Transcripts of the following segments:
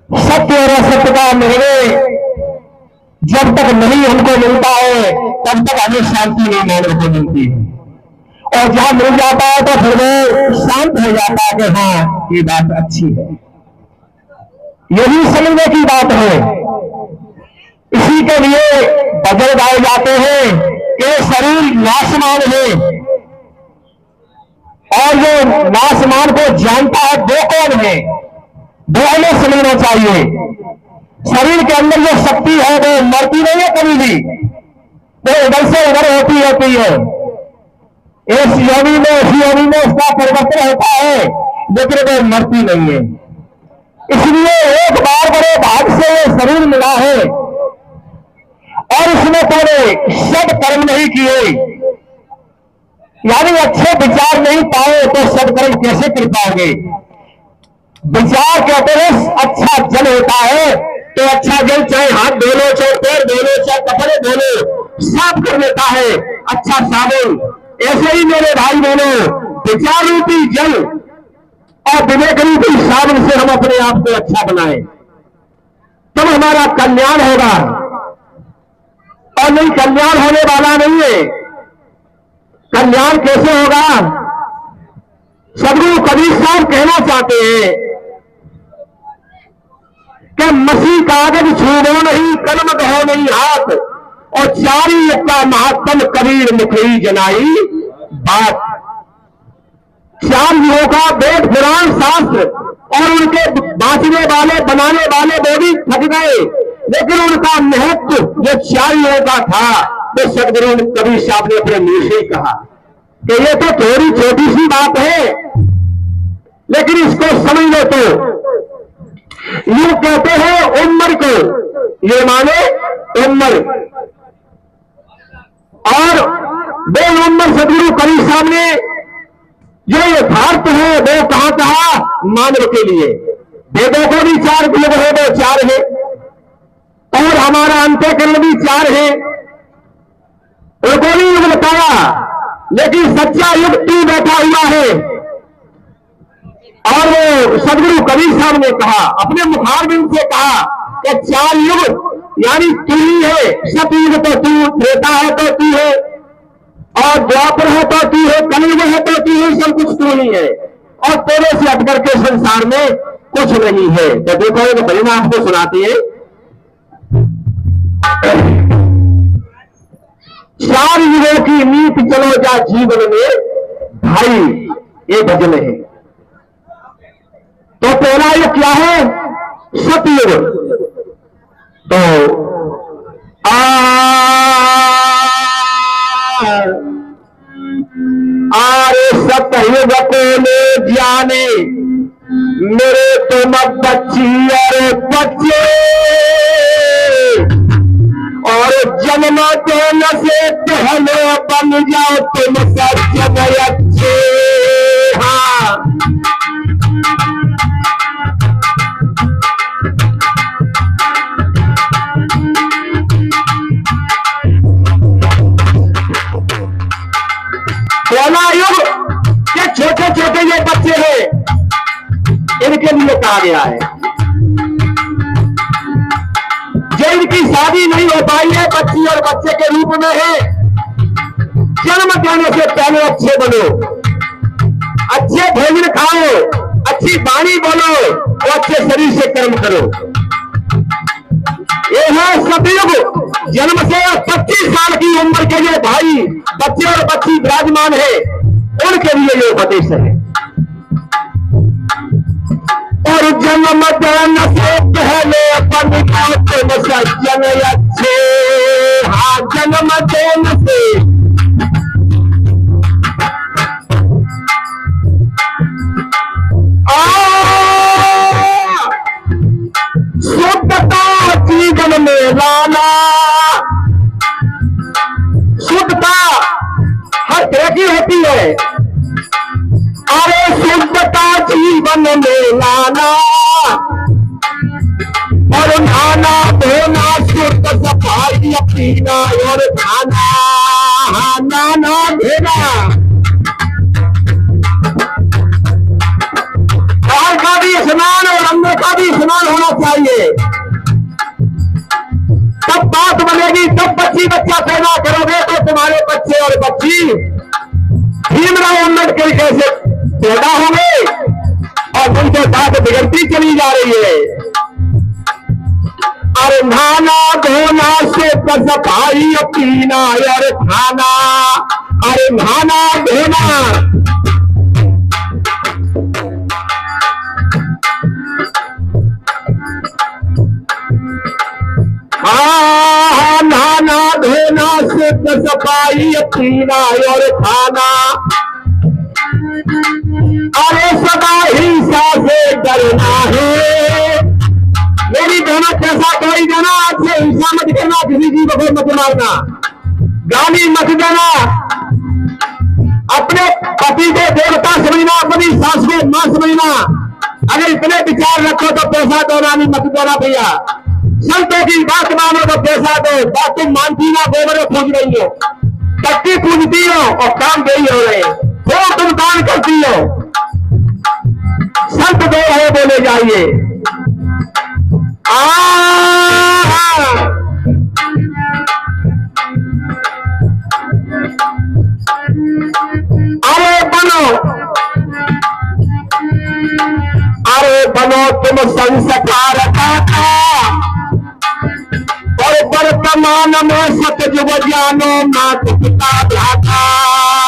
सत्य और असत्य का निर्णय जब तक नहीं हमको मिलता है तब तक हमें शांति नहीं मानव को मिलती है, और जहां मिल जाता है तो फिर वो शांत हो जाता है कि हाँ ये बात अच्छी है। यही समझने की बात है। इसी के लिए भजन गाए जाते हैं कि शरीर नाशमान है, और जो नाशमान को जानता है वो कौन है, वो हमें समझना चाहिए। शरीर के अंदर जो शक्ति है वो मरती नहीं है कभी भी, वो इधर से उधर होती रहती है। इस योनि में उस योनि में उसका परिवर्तन होता है, लेकिन वो मरती नहीं है। इसलिए एक बार बड़े भाग से ये शरीर मिला है, और इसमें कोई सद कर्म नहीं किए, यानी अच्छे विचार नहीं पाए तो सदकर्म कैसे कर पाओगे। विचार कहते हैं अच्छा जल होता है, तो अच्छा जल चाहे हाथ धो लो, चाहे पैर धो लो, चाहे कपड़े धो लो, साफ कर लेता है अच्छा साबुन। ऐसे ही मेरे भाई बहनों, विचार रूपी जल और विवेक रूपी साबुन से हम अपने आप को अच्छा बनाएं, तब हमारा कल्याण होगा, और नहीं कल्याण होने वाला नहीं है। कल्याण कैसे होगा? सदगुरु कबीर साहब कहना चाहते हैं कि मसी कागज छूबो नहीं, कलम कहो नहीं हाथ, और चारी का महात्म कबीर मुखरी जनाई बात। चार युगों का वेद पुराण शास्त्र और उनके बांचने वाले बनाने वाले वो भी थक गए, लेकिन उनका महत्व जो चार युगों का था तो सदगुरु कबीर साहब ने अपने मुंह से कहा कि ये तो थोड़ी छोटी सी बात है, लेकिन इसको समझ लो। तो युग कहते हैं उम्र को, ये माने उम्र, और बे उम्र सदगुरु कबीर साहब ने जो यथार्थ है वो कहा मानव के लिए। वेदों को भी चार युग है, वो चार है, और हमारा अंतःकरण भी चार है, उनको भी युग बताया, लेकिन सच्चा युग तू बैठा हुआ है। और वो सदगुरु कबीर साहब ने कहा, अपने मुखारबिंद से कहा कि चार युग यानी तू ही है। सतयुग तो तू, त्रेता है तो तू है, और द्वापर है तो तू है, कलयुग है तो तू है, सब कुछ तू ही है, और तेरे से हटकर के संसार में कुछ नहीं है। तो देखो एक भजन आपको सुनाती है, चार युगों की नीति चलो जा जीवन में भाई, ये भजन है। तो पहला युग क्या है? सतयुग। तो आरे सतयुग को ले जाने मेरे तुम बच्ची और बच्चे, और जन्म देने से पहले बन जाओ तुम सज्जन अच्छे। हाँ, पहला युग के छोटे छोटे ये बच्चे हैं, इनके लिए कहा गया है। जो इनकी शादी नहीं हो पाई है, बच्ची और बच्चे के रूप में है, जन्म देने से पहले अच्छे बनो, अच्छे भोजन खाओ, अच्छी वाणी बोलो, और अच्छे शरीर से कर्म करो। ये है सतयुग। जन्म से 25 साल की उम्र के जो भाई बच्चे और बच्ची विराजमान है, उनके लिए ये उपदेश है। और जन्म देने से पहले अपन तुम सज्जन अच्छे। हाँ, जन्म देने से शुद्धता जीवन में लाना। शुद्धता हर तरह की होती है, अरे शुद्धता जीवन में लाना, और नहाना धोना शुद्ध सफाई पीना और खाना। हाँ, नाना धोना, बाहर का भी स्नान और अंदर का भी स्नान होना चाहिए, तब बात बनेगी। तब बच्ची बच्चा पैदा करोगे तो तुम्हारे बच्चे और बच्ची भीमराव अम्बेडकर कैसे पैदा होंगे और उनके साथ बिगड़ती चली जा रही है। अरे नहाना धोना से सफाई पीना और खाना, अरे नहाना धोना, नहाना धोना से सफाई पीना और खाना, अरे सदा हिंसा से डरना है। मेरी बहना कैसा कोई देना, आज से हिंसा मत करना, किसी जीव को मत मारना, गाली मत देना, अपने पति को देवता समझना, अपनी सास को मां समझना। अगर इतने विचार रखो तो पैसा देना नहीं, मत देना भैया। संतों की बात मानो तो पैसा दो, बात तुम मानती ना, गोबर पूज रही हो, टट्टी पूजती हो और काम गई हो रहे हो, तुम दान करती हो। संत दो है बोले जाइए। अरे बनो तुम संस्कार दाता और वर्तमान में सतयुग जानो मात पिता भ्राता।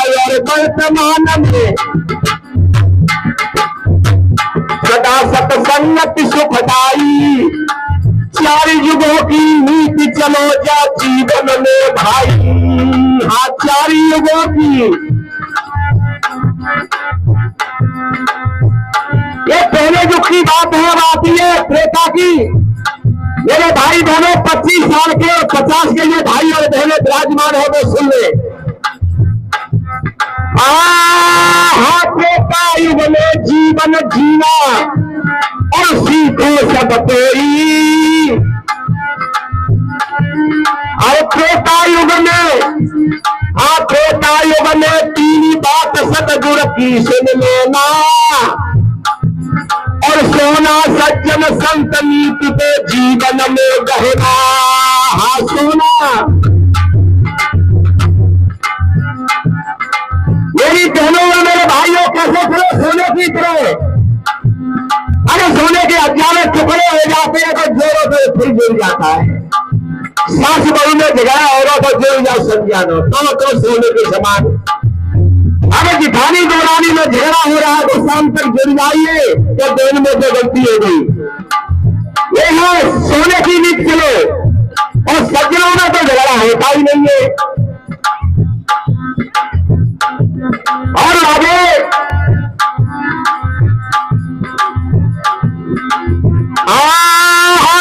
और वर्तमान में सदा सत्संगति सुखदाई, चार युगों की नीति चलो जा जीवन में भाई। हाँ, चार युगों की। ये पहले युग की बात है, आती है त्रेता की। मेरे भाई बहनों 25 साल के और 50 के लिए भाई और बहनें विराजमान हो गए, सुन ले। त्रेता युग में जीवन जीना और सीखो सब कोई। और त्रेता युग में तीन बात सतगुरु की सुन लेना और सोना सज्जन संत नीति पे जीवन में गहना। हाँ, सोना। मेरी बहनों और मेरे भाइयों, कैसे करो सोने की तरह। अरे सोने के अचानक टुकड़े हो जाते हैं तो जोरों से फिर गिर जाता है। सास बहू ने झगड़ा औरों को जोड़ जाओ समझा दो, तो सोने के समान। अगर जिठानी दौरानी में झगड़ा हो रहा है तो शाम तक गिर जाइए तो दिन में तो गलती हो गई। ये है सोने की नीति चलो, और सज्जनों में तो झगड़ा होता ही नहीं है। और आगे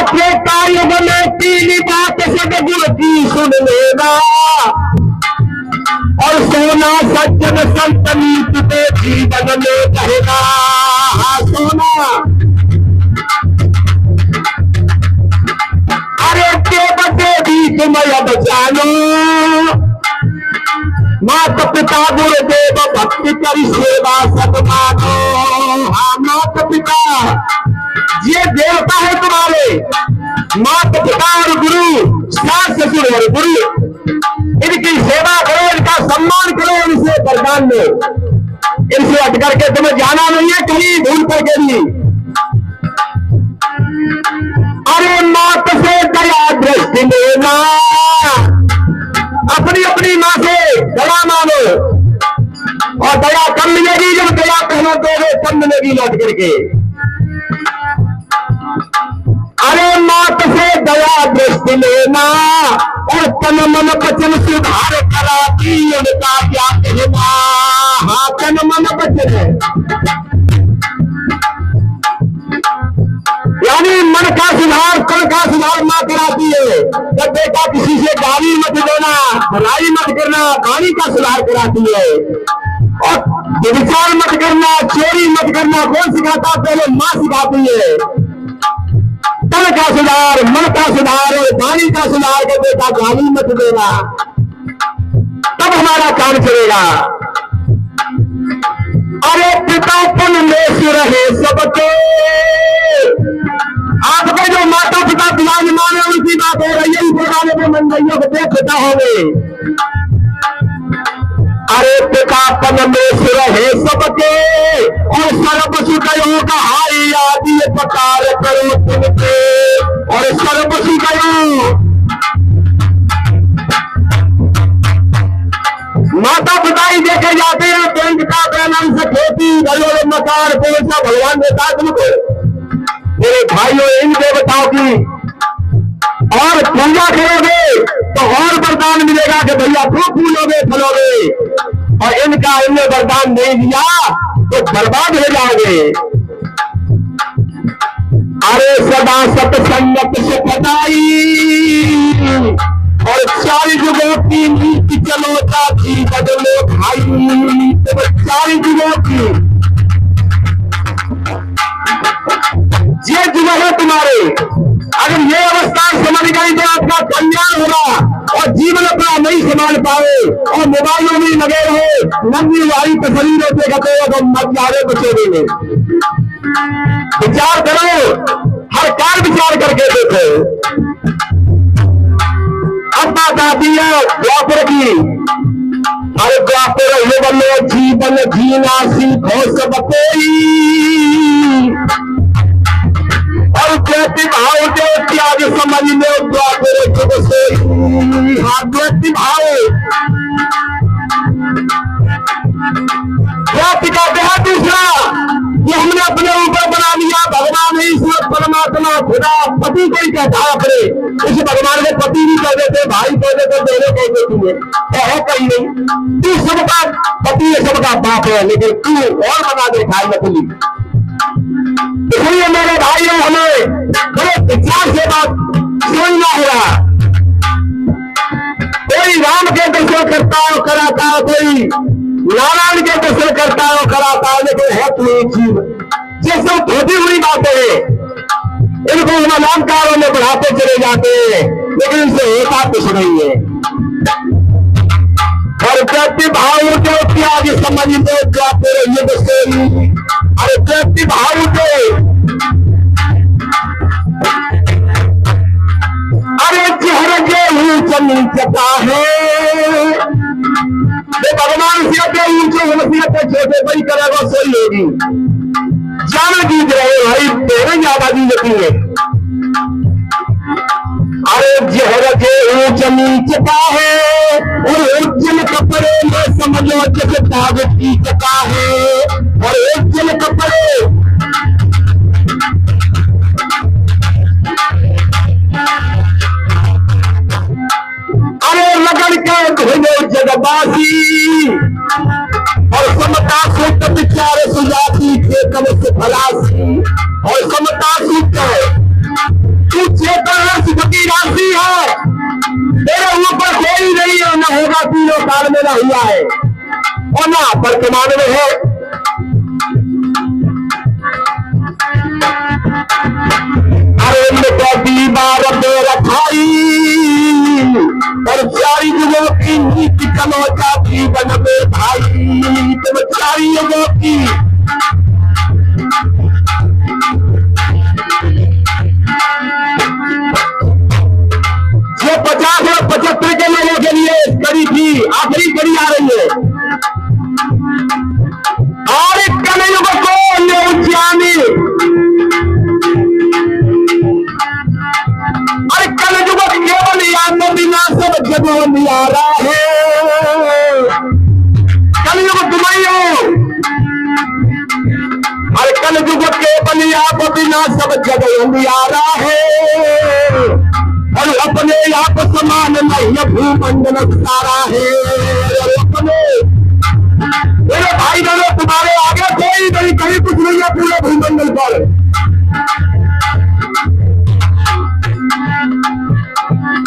त्रेता युग में तीन बात सतगुरु की सुन लेना और सोना सज्जन संत नीति पे जीवन में कहना। हाँ, सोना। अरे देव देवी तुम अब जानो, माता पिता गुरुदेव भक्ति करी सेवा सब मानो। हाँ, माता पिता ये देवता है तुम्हारे, माता पिता और गुरु, सास ससुर और गुरु, इनकी सेवा करो, इनका सम्मान करो, इनसे वरदान लो। इनसे हट करके तुम्हें जाना नहीं है कहीं भूल करके भी। अरे मात से दया दृष्टि लेना, अपनी अपनी माँ से दया मानो और दया कम मिलेगी। जब दया कहना दोगे कम मिलेगी लौट करके। अरे मात से दया दृष्टि लेना और तन मन वचन सुधार कराती उनका क्या कहना। हाँ, तन मन वचन यानी मन का सुधार, तन का सुधार मां कराती है। जब बेटा किसी से गाली मत देना, बुराई मत करना, वाणी का सुधार कराती है। और व्यभिचार मत करना, चोरी मत करना कौन सिखाता? पहले मां सिखाती है। तन का सुधार, मन का सुधार और वाणी का सुधार के बेटा गाली मत देना, तब हमारा काम चलेगा। अरे पिता पुन में रहे सबके, आप माता पिता विराजमान है, उनकी बात हो रही है, इस गाने में मंगैयों को देखता होंगे। अरे पितापन में सिर है सबके और सर्व सुखयों का हाई आदि पकार करो तुमके और सर्व सुखयों। माता पिता ही देखे जाते हैं, बैंक का बैलेंस, खेती, घरों मकान, पैसा भगवान देता है तुमको। मेरे भाइयों, इन देवताओं की और पूजा करोगे तो और वरदान मिलेगा कि भैया खूब फूलोगे फलोगे, और इनका इनने वरदान नहीं दिया तो बर्बाद हो जाओगे। अरे सदा सत्संगत से पताई और 40 युगों की नीति चलो जाती बदलो भाई, 40 युगों की ये युग है तुम्हारे। अगर ये अवस्था समझ गई तो आपका कल्याण होगा और जीवन अपना नहीं संभाल पाए और मोबाइलों में लगे रहे, नंदी वाली तस्वीर होते गए तो मत जावे बचोगे में। विचार करो, हर कार्य विचार करके देखो। अब बात आती है द्वापर की। अरे द्वापर युगल जीवन जीना सीखो सब कोई और भाव जो त्याग समझ लो द्वापर युग से। हाँ, भाव का देहा दूसरा ये हमने अपने ऊपर बना लिया। भगवान ईश्वर परमात्मा खुदा पति को ही कहता है अपने, उस भगवान को पति भी कह देते, भाई कह देते, दोनों कह देते हैं, है कहीं नहीं। तू सबका पति है, सबका बाप है, लेकिन तू और बना दे खाई नकली। इसलिए मेरे भाइयों, हमें बड़े विचार से बात समझना होगा। कोई राम के दर्शन करता है कराता है, कोई नारायण के दर्शन करता है कराता है, लेकिन है तो एक जीव। ये सब खोदी हुई बातें हैं, इनको हम अलंकारों में बढ़ाते चले जाते हैं, लेकिन इनसे होता कुछ नहीं है। और प्रतिभाव जो त्याग समझ लो द्वापर युग से। अरे प्रतिभाव जो अरे चेहरे जो ऊंच नीचता है, भगवान से अपने ऊंचे वसीयत छोटे बड़ी करेगा सही होगी। ज्यादा जीत रहे भाई, तेरे ज्यादा जीतती है। अरे चेहरे जो ऊंच नीचता है और उज्जवल कपड़े में समझो जैसे दाग खींचता है और उज्जवल कपड़े। अरे लगन के धुनो जगबासी और समता सूत्र विचार सुजाती चेतन से फलासी और समता सूत्र तू चेतन सुख की राशि है, तेरे ऊपर कोई नहीं है, न होगा तीनों काल में, न हुआ है और न वर्तमान में है। अरे मिट्टी बार रखाई और 40 युगों की नीति चलो जाती बन में भाई, तुम 40 युगों की। ये 50 और 75 के लोगों के लिए कड़ी थी, आखिरी कड़ी आ रही है। और एक कलयुग को न्योचानी, अरे कलयुग केवल याद बिना सब जगह नियारा है। कलयुग तुम्हारी, अरे कलयुग केवल याद बिना सब जगह नियारा है और अपने आप समान नहीं भूमंडल सारा है। अपने मेरे भाई बहनों, तुम्हारे आगे कोई नहीं, कहीं कुछ नहीं है पूरे भूमंडल पर।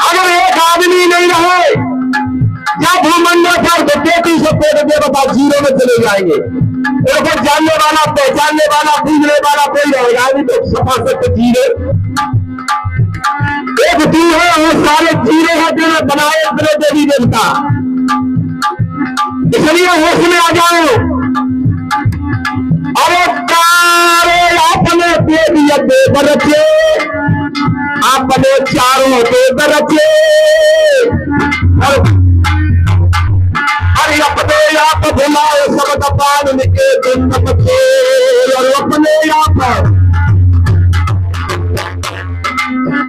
अगर एक आदमी नहीं रहे या भूमंडल पर तो 33 पेड़ देवता जीरो में चले जाएंगे। उनको जानने वाला, पहचानने वाला, पूजने वाला कोई रहेगा नहीं, तो सफा सत्य जीरे एक जीव है और सारे जीरे हैं जो बनाए अपने देवी देवता। इसलिए होश में आ जाओ। अरे तारे अपने देवी बरचे चारों के दरजे, अरे अपने आप भुलाए सब पान के दिन बचे, और अपने आप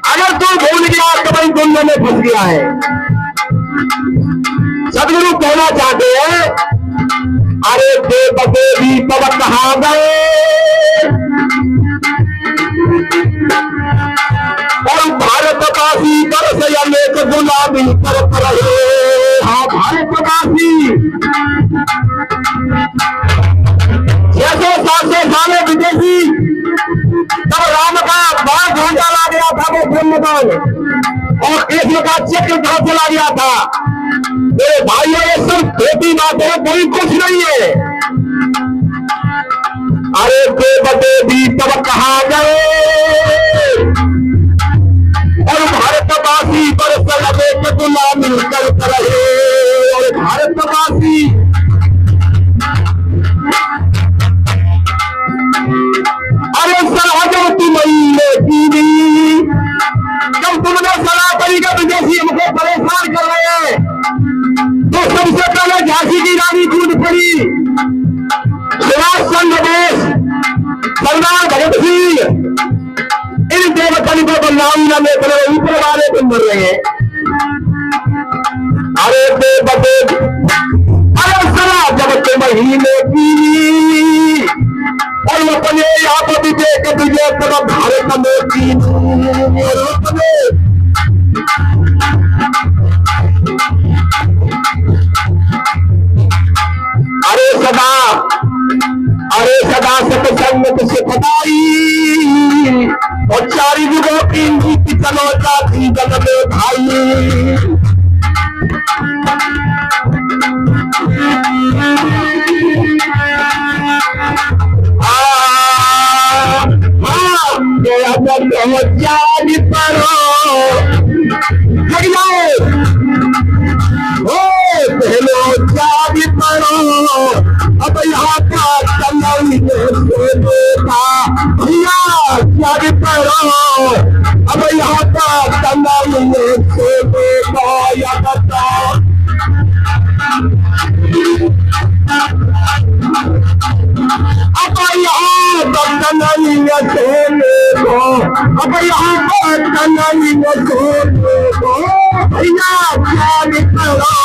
अगर तू भूल गया तो भाई दुनिया में फंस गया है। सदगुरु कहना चाहते हैं, अरे देवते भी तब कहा गए, और भारतवासी बरस अनेक गुलामी करत रहे। हाँ, भारतवासी 600-700 साल विदेशी, तब राम का बाण झंडा ला गया था वो ब्रह्मदान, और कृष्ण का चक्र कहां चला गया था। मेरे भाइयों, ये सब खेती बात है, कोई कुछ नहीं है। अरे देवते भी तब कहा गए, और भारतवासी बरस अनेक गुलामी करत रहे। और भारतवासी अरे सलाह जब तुमने की, जब तुमने सलाह करी कि विदेशी हमको परेशान कर रहे हैं, तो सबसे पहले झांसी की रानी कूद पड़ी, सुभाष चंद्र बोस, सरदार भगत सिंह, इन देवतन को बदनाम न लेकर ऊपर वाले तुम मर रहे हैं। अरे देवते, अरे सलाह जब तुम्हें की, और अपने आप विवेक विजय तब भारत में की, और अपने अरे सदा सत्संग से खदाई, और चारी युगों की नीति चलो जाती जन में भाई। जानी पड़ो लग जाओ, पहलो जानी पड़ो, अब यहाँ का चलाई भैया जानी पड़ो, अब यहाँ का चलाई से बताओ। अब यहाँ कन्हैया सोने को, अब यहाँ पर कन्हैया सोने को, भैया जान करो,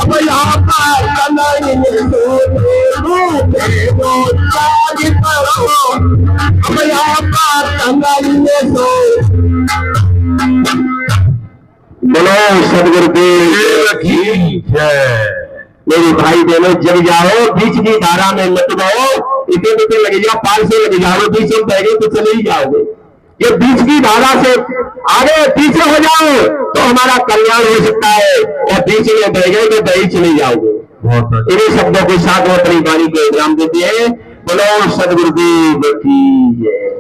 अब यहाँ पर कन्हैया सोने को, जान करो, अब यहाँ पर कन्हैया सो। बोलो सदगुरुदेव की जय। मेरे भाई बहनों, जब जाओ बीच की धारा में मत जाओ, इतने लगे जाओ, 500 लगे जाओ, बीच में बह गए तो चले ही जाओगे। ये बीच की धारा से आगे पीछे हो जाओ तो हमारा कल्याण हो सकता है, और बीच में बह गए तो बह ही चले जाओगे। इन्हीं शब्दों के साथ वो अपनी वाणी को इनाम देते हैं। बोलो सदगुरुदेव की जय।